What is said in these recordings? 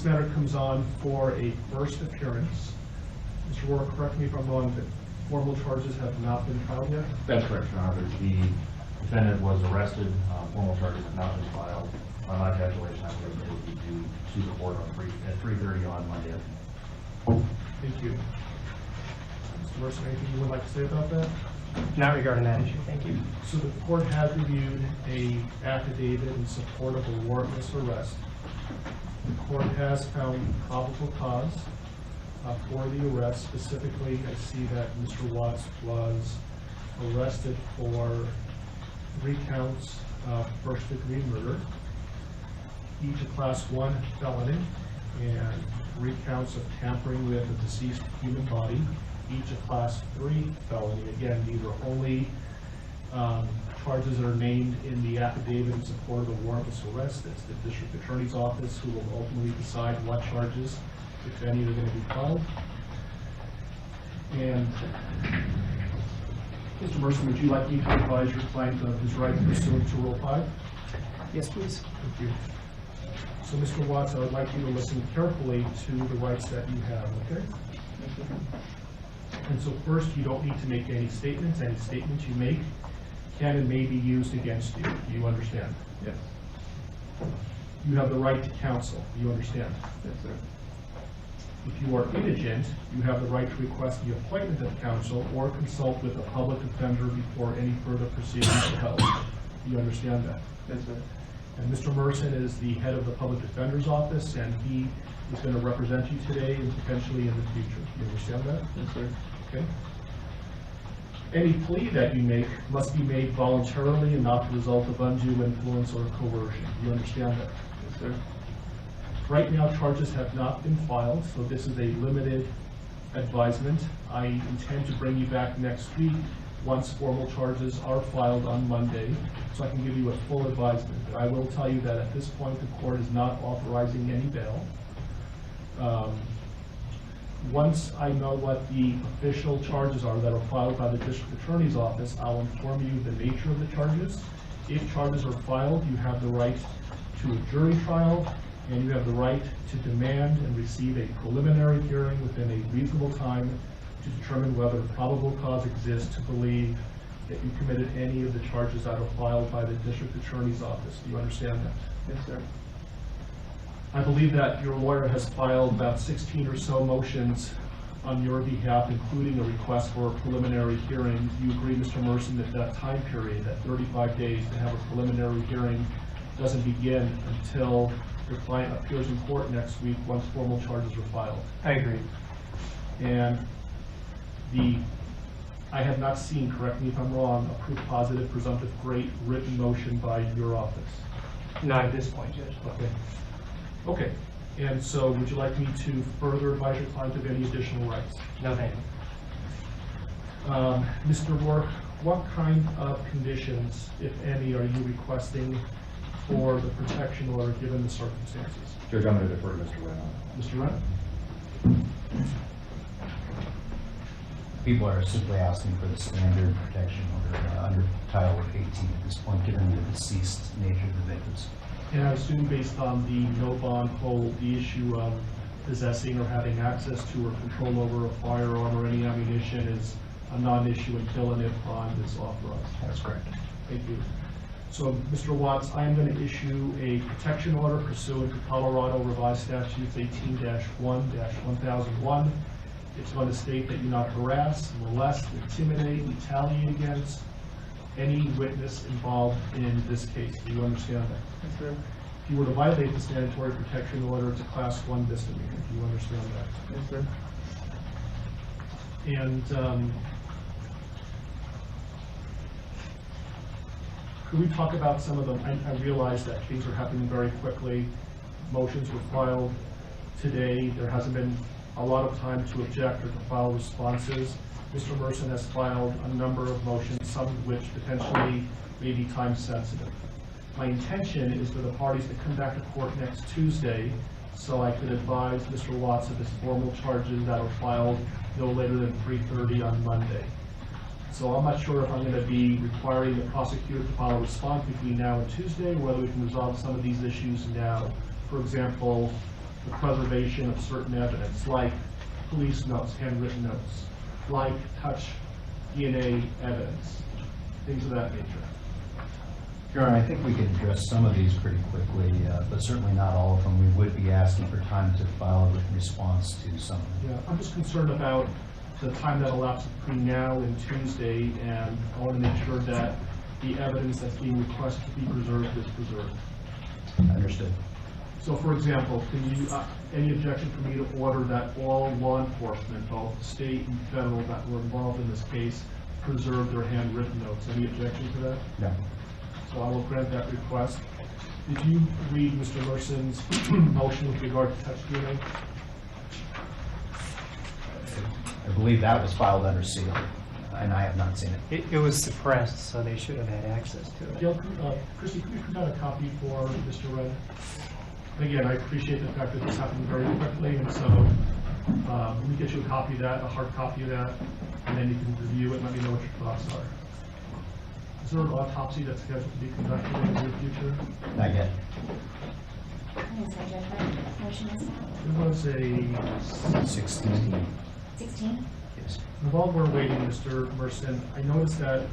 matter comes on for a first appearance. Mr. Rohr, correct me if I'm wrong, but formal charges have not been filed yet? That's correct, Your Honor. The defendant was arrested. Formal charges have not been filed. On my calculation, I believe it will be due to the court at 3:30 on Monday. Thank you. Mr. Mercer, anything you would like to say about that? Not regarding that issue, thank you. So the court has reviewed a affidavit in support of a warrantless arrest. The court has found probable cause for the arrest. Specifically, I see that Mr. Watts was arrested for 3 counts of first-degree murder, each a Class 1 felony, and 3 counts of tampering with a deceased human body, each a Class 3 felony. Again, these are only charges that are named in the affidavit in support of a warrantless arrest. It's the district attorney's office who will ultimately decide what charges, if any, are going to be filed. And Mr. Mercer, would you like me to advise your client of his rights pursuant to Rule 5? Yes, please. Thank you. So, Mr. Watts, I would like you to listen carefully to the rights that you have, okay? Thank you. And so first, you don't need to make any statements. Any statements you make can and may be used against you. Do you understand? Yes. You have the right to counsel. Do you understand? Yes, sir. If you are indigent, you have the right to request the appointment of counsel or consult with a public defender before any further proceedings are held. Do you understand that? Yes, sir. And Mr. Merson is the head of the public defender's office, and he is going to represent you today and potentially in the future. Do you understand that? Yes, sir. Okay. Any plea that you make must be made voluntarily and not the result of undue influence or coercion. Do you understand that? Yes, sir. Right now, charges have not been filed, so this is a limited advisement. I intend to bring you back next week once formal charges are filed on Monday, so I can give you a full advisement. But I will tell you that at this point, the court is not authorizing any bail. Once I know what the official charges are that are filed by the district attorney's office, I'll inform you the nature of the charges. If charges are filed, you have the right to a jury trial, and you have the right to demand and receive a preliminary hearing within a reasonable time to determine whether probable cause exists to believe that you committed any of the charges that are filed by the district attorney's office. Do you understand that? Yes, sir. I believe that your lawyer has filed about 16 or so motions on your behalf, including a request for a preliminary hearing. Do you agree, Mr. Merson, that that time period, that 35 days to have a preliminary hearing, doesn't begin until your client appears in court next week once formal charges are filed? I agree. And I have not seen, correct me if I'm wrong, a proof positive, presumptive, great written motion by your office. Not at this point, Judge. Okay. Okay. And so would you like me to further advise your client of any additional rights? No, thank you. Mr. Rourke, what kind of conditions, if any, are you requesting for the protection order given the circumstances? Judge, I'm going to defer to Mr. Wren. Mr. Wren? People are simply asking for the standard protection order under Title 18 at this point, given the deceased nature of the victims. And I assume based on the no bond hold, the issue of possessing or having access to or control over a firearm or any ammunition is a non-issue until and if bond is authorized. That's correct. Thank you. So, Mr. Watts, I am going to issue a protection order pursuant to Colorado Revised Statutes 18-1-1001. It's going to state that you not harass, molest, intimidate, retaliate against any witness involved in this case. Do you understand that? Yes, sir. If you were to violate the statutory protection order, it's a Class 1 misdemeanor. Do you understand that? Yes, sir. And could we talk about some of them? I realize that things are happening very quickly. Motions were filed today. There hasn't been a lot of time to object or to file responses. Mr. Merson has filed a number of motions, some of which potentially may be time sensitive. My intention is for the parties to come back to court next Tuesday so I could advise Mr. Watts of his formal charges that are filed no later than 3:30 on Monday. So I'm not sure if I'm going to be requiring the prosecutor to file a response between now and Tuesday, or whether we can resolve some of these issues now. For example, the preservation of certain evidence, like police notes, handwritten notes, like touch DNA evidence, things of that nature. Your Honor, I think we can address some of these pretty quickly, but certainly not all of them. We would be asking for time to file a written response to some of them. Yeah, I'm just concerned about the time that elapses between now and Tuesday, and I want to make sure that the evidence that's being requested to be preserved is preserved. Understood. So, for example, can you, any objection for me to order that all law enforcement, both state and federal, that were involved in this case, preserve their handwritten notes? Any objection to that? No. So I will grant that request. Did you read Mr. Merson's motion with regard to touch DNA? I believe that was filed under seal, and I have not seen it. It was suppressed, so they should have had access to it. Gail, Christie, could you print out a copy for Mr. Red? Again, I appreciate the fact that this happened very quickly, and so let me get you a copy of that, a hard copy of that, and then you can review it and let me know what your thoughts are. Is there an autopsy that's scheduled to be conducted in the near future? Not yet. I'm sorry, Judge, what motion is that? There was a 16. 16? Yes. And while we're waiting, Mr. Merson, I noticed that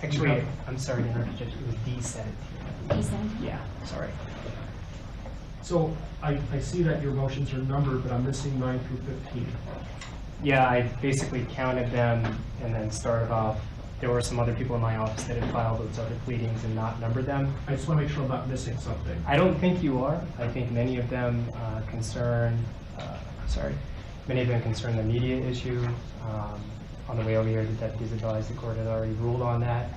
Actually, I'm sorry to interrupt, Judge, it was D17. D17? Yeah, sorry. so I see that your motions are numbered, but I'm missing 9 through 15. Yeah, I basically counted them and then started off. There were some other people in my office that had filed those other pleadings and not numbered them. I just want to make sure I'm not missing something. I don't think you are. I think many of them many of them concern the media issue. On the way over here, the deputies advised the court had already ruled on that.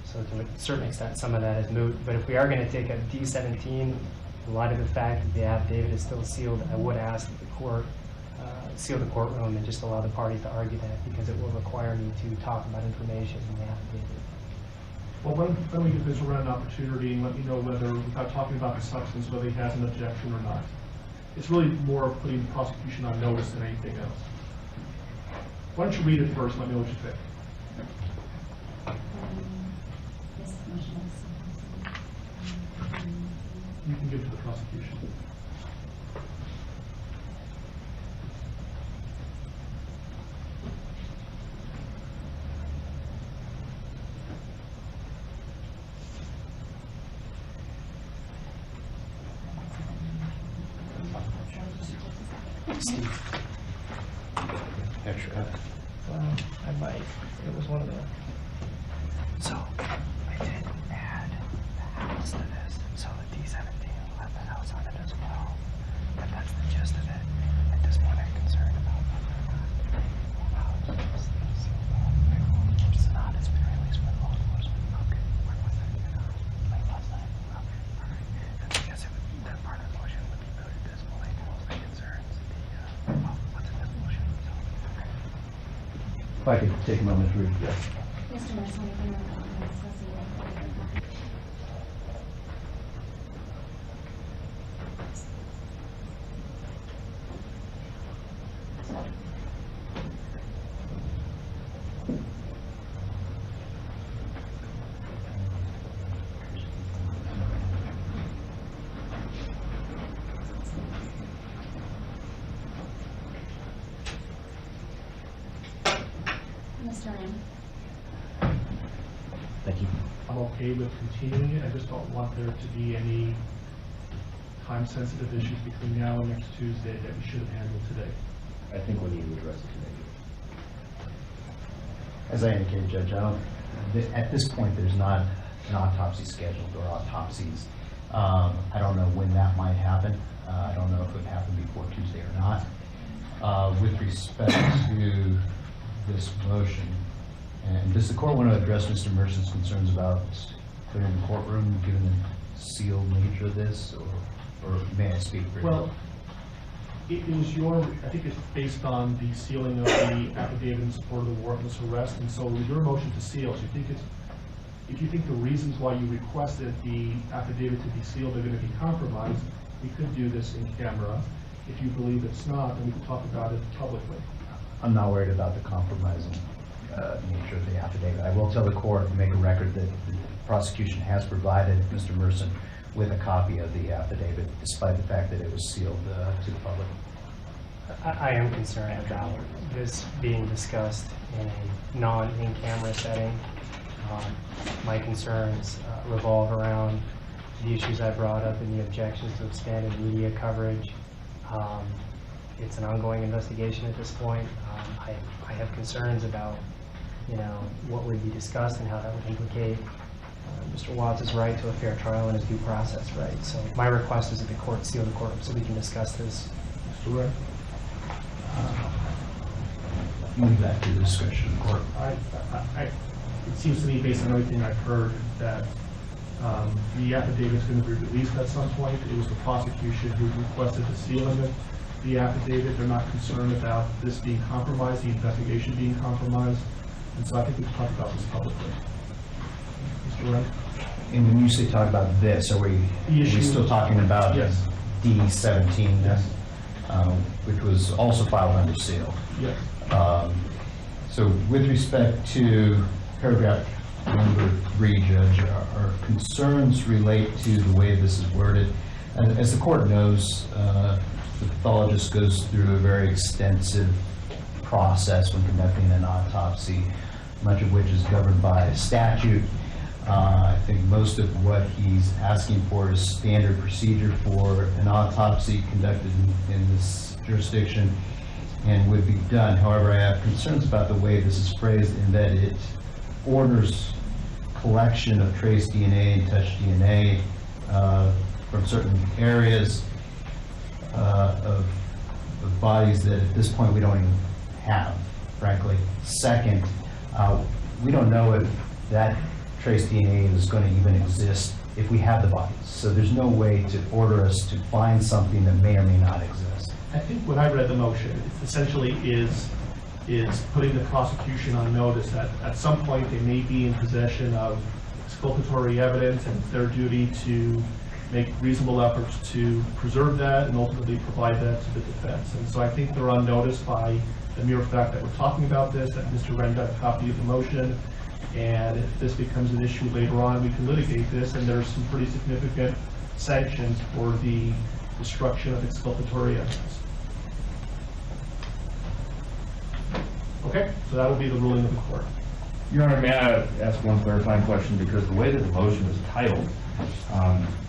So to a certain extent, some of that is moot. But if we are going to take a D17, in light of the fact that the affidavit is still sealed, I would ask that the court seal the courtroom and just allow the parties to argue that, because it will require me to talk about information in the affidavit. Well, why don't we give Mr. Red an opportunity and let me know whether, without talking about the substance, whether he has an objection or not. It's really more of putting the prosecution on notice than anything else. Why don't you read it first, let me know what you think. This motion is. You can give it to the prosecution. Steve. Extra. I might. It was one of the. So, I did add the house to this, so the D17 will have the house on it as well. But that's the gist of it. At this point, I'm concerned about whether or not it's not. It's been released by law enforcement. Okay. When was that? Late last night. Okay. All right. And I guess that part of the motion would be voted at this point. My concerns. What's in this motion? So, okay. If I could take a moment to read that. Mr. Merson, if you're not on this, we'll see you. Mr. Ram? Thank you. I'm okay with continuing it, I just don't want there to be any time-sensitive issues between now and next Tuesday that we should have handled today. I think we need to address it today. As I indicated, Judge, at this point, there's not an autopsy scheduled or autopsies. I don't know when that might happen. I don't know if it would happen before Tuesday or not. With respect to this motion, and does the court want to address Mr. Merson's concerns about clearing the courtroom, given the sealed nature of this, or may I speak briefly? Well, it is your, I think it's based on the sealing of the affidavit in support of the warrantless arrest, and so with your motion to seal, if you think the reasons why you requested the affidavit to be sealed are going to be compromised, we could do this in camera. If you believe it's not, then we can talk about it publicly. I'm not worried about the compromising nature of the affidavit. I will tell the court and make a record that the prosecution has provided Mr. Merson with a copy of the affidavit, despite the fact that it was sealed to the public. I am concerned about this being discussed in a non-in-camera setting. My concerns revolve around the issues I brought up and the objections to expanded media coverage. It's an ongoing investigation at this point. I have concerns about, what would be discussed and how that would implicate Mr. Watts' right to a fair trial and his due process right. So my request is that the court seal the court so we can discuss this. Mr. Wren? Move that to the discretion of the court. It seems to me, based on everything I've heard, that the affidavit is going to be released at some point. It was the prosecution who requested the sealing of the affidavit. They're not concerned about this being compromised, the investigation being compromised. And so I think we can talk about this publicly. Mr. Wren? And when you say talk about this, are we still talking about Yes. D-17? Yes. Which was also filed under seal. Yes. So with respect to paragraph number 3, Judge, our concerns relate to the way this is worded. As the court knows, the pathologist goes through a very extensive process when conducting an autopsy, much of which is governed by statute. I think most of what he's asking for is standard procedure for an autopsy conducted in this jurisdiction and would be done. However, I have concerns about the way this is phrased in that it orders collection of trace DNA and touch DNA from certain areas of bodies that at this point we don't even have, frankly. Second, we don't know if that trace DNA is going to even exist if we have the bodies. So there's no way to order us to find something that may or may not exist. I think when I read the motion, it essentially is putting the prosecution on notice that at some point they may be in possession of exculpatory evidence, and it's their duty to make reasonable efforts to preserve that and ultimately provide that to the defense. And so I think they're on notice by the mere fact that we're talking about this, that Mr. Wren got a copy of the motion, and if this becomes an issue later on, we can litigate this, and there's some pretty significant sanctions for the destruction of exculpatory evidence. Okay, so that will be the ruling of the court. Your Honor, may I ask one clarifying question? Because the way that the motion is titled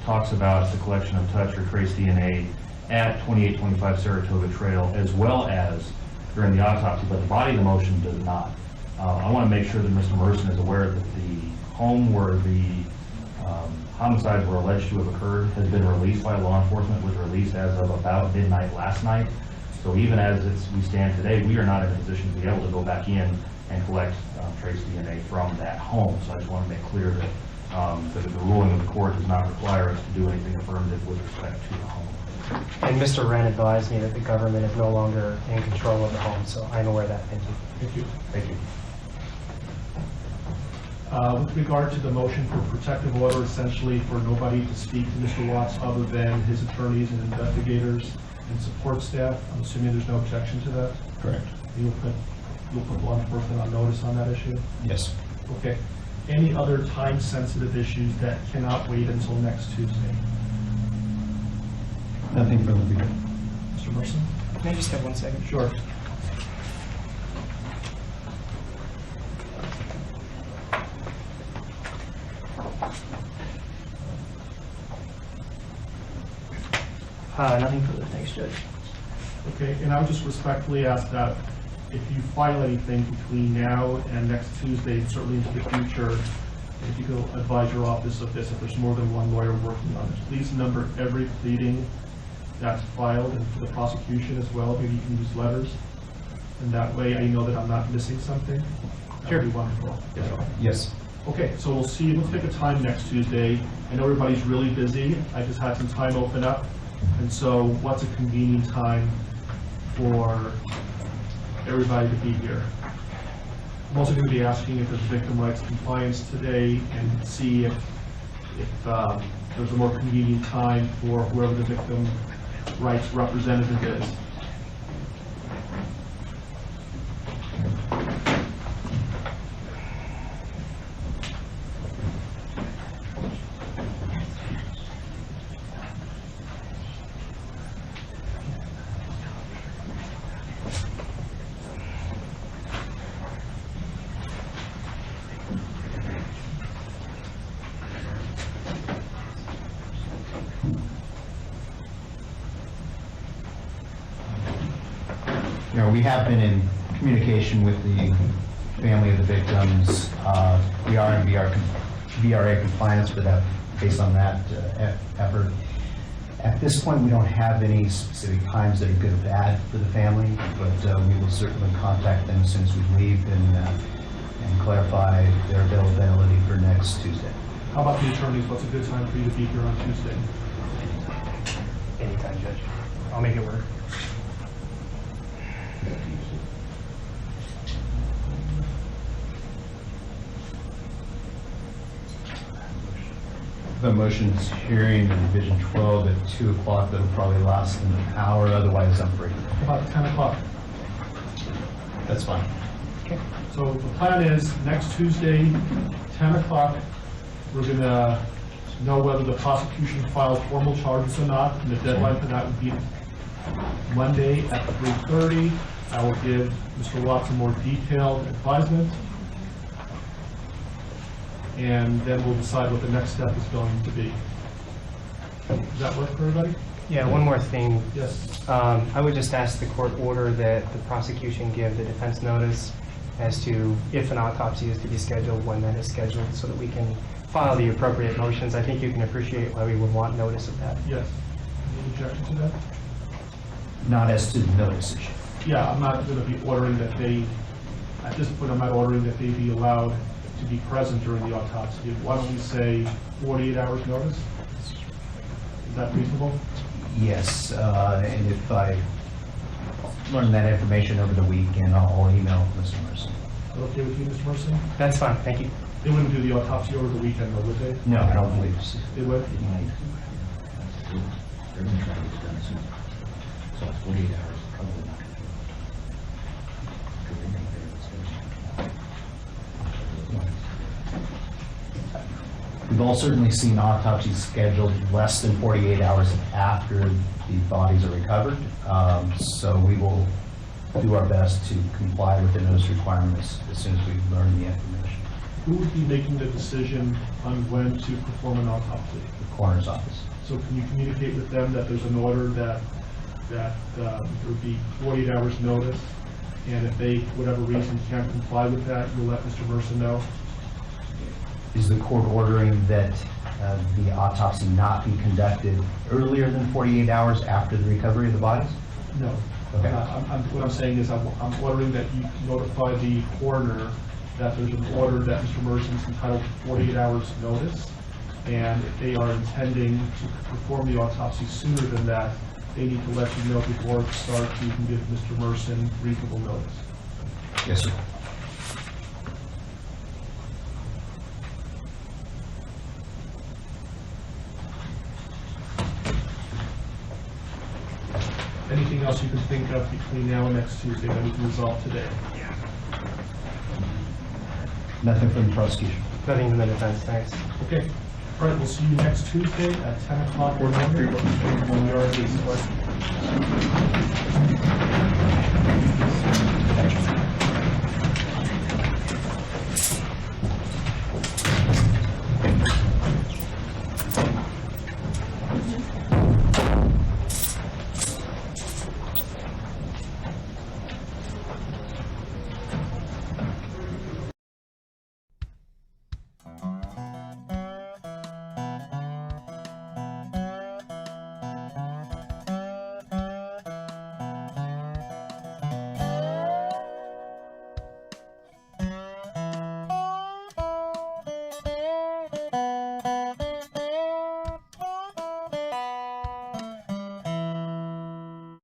talks about the collection of touch or trace DNA at 2825 Saratoga Trail as well as during the autopsy, but the body of the motion does not. I want to make sure that Mr. Merson is aware that the home where the homicides were alleged to have occurred has been released by law enforcement, was released as of about midnight last night. So even as we stand today, we are not in a position to be able to go back in and collect trace DNA from that home. So I just want to make clear that the ruling of the court does not require us to do anything affirmative with respect to the home. And Mr. Wren advised me that the government is no longer in control of the home, so I'm aware of that. Thank you. Thank you. Thank you. With regard to the motion for protective order, essentially for nobody to speak to Mr. Watts other than his attorneys and investigators and support staff, I'm assuming there's no objection to that? Correct. You'll put law enforcement on notice on that issue? Yes. Okay. Any other time-sensitive issues that cannot wait until next Tuesday? Nothing further to be done. Mr. Merson? May I just have 1 second? Sure. Nothing further. Thanks, Judge. Okay, and I would just respectfully ask that if you file anything between now and next Tuesday, and certainly into the future, if you could advise your office of this, if there's more than one lawyer working on it, please number every pleading that's filed, and for the prosecution as well, maybe you can use letters. And that way I know that I'm not missing something. That would be wonderful. Yes. Yes. Okay, so we'll see, let's pick a time next Tuesday. I know everybody's really busy. I just had some time open up. And so what's a convenient time for everybody to be here? I'm also going to be asking if there's victim rights compliance today and see if there's a more convenient time for whoever the victim rights representative is. You know, we have been in communication with the family of the victims. We are in VRA compliance for that, based on that effort. At this point, we don't have any specific times that are good or bad for the family, but we will certainly contact them as soon as we leave and clarify their availability for next Tuesday. How about the attorneys? What's a good time for you to be here on Tuesday? Anytime, Judge. I'll make it work. The motion's hearing in Division 12 at 2 o'clock. That'll probably last an hour, otherwise I'm free. About 10 o'clock. That's fine. Okay. So the plan is next Tuesday, 10 o'clock, we're going to know whether the prosecution files formal charges or not, and the deadline for that would be Monday at 3:30. I will give Mr. Watson more detailed advisement, and then we'll decide what the next step is going to be. Does that work for everybody? Yeah, one more thing. Yes. I would just ask the court order that the prosecution give the defense notice as to if an autopsy is to be scheduled, when that is scheduled, so that we can file the appropriate motions. I think you can appreciate why we would want notice of that. Yes. Any objection to that? Not as to the notice issue. Yeah, I'm not going to be ordering that they, at this point, I'm not ordering that they be allowed to be present during the autopsy. Why don't we say 48 hours notice? Is that reasonable? Yes, and if I learn that information over the weekend, I'll email Mr. Mercer. Is that okay with you, Mr. Mercer? That's fine, thank you. They wouldn't do the autopsy over the weekend, though, would they? No, I don't believe so. They would? They're going to try to get it done soon. So 48 hours is probably not going to do it. Because they make their We've all certainly seen autopsies scheduled less than 48 hours after the bodies are recovered. So we will do our best to comply with the notice requirements as soon as we learn the information. Who would be making the decision on when to perform an autopsy? The coroner's office. So can you communicate with them that there's an order that there would be 48 hours notice, and if they, for whatever reason, can't comply with that, you'll let Mr. Mercer know? Is the court ordering that the autopsy not be conducted earlier than 48 hours after the recovery of the bodies? No. Okay. What I'm saying is I'm ordering that you notify the coroner that there's an order that Mr. Mercer is entitled to 48 hours notice, and if they are intending to perform the autopsy sooner than that, they need to let you know before it starts, so you can give Mr. Mercer reasonable notice. Yes, sir. Anything else you can think of between now and next Tuesday that we can resolve today? Nothing from the prosecution. Nothing from the defense, thanks. Okay. All right, we'll see you next Tuesday at 10 o'clock. Or 9.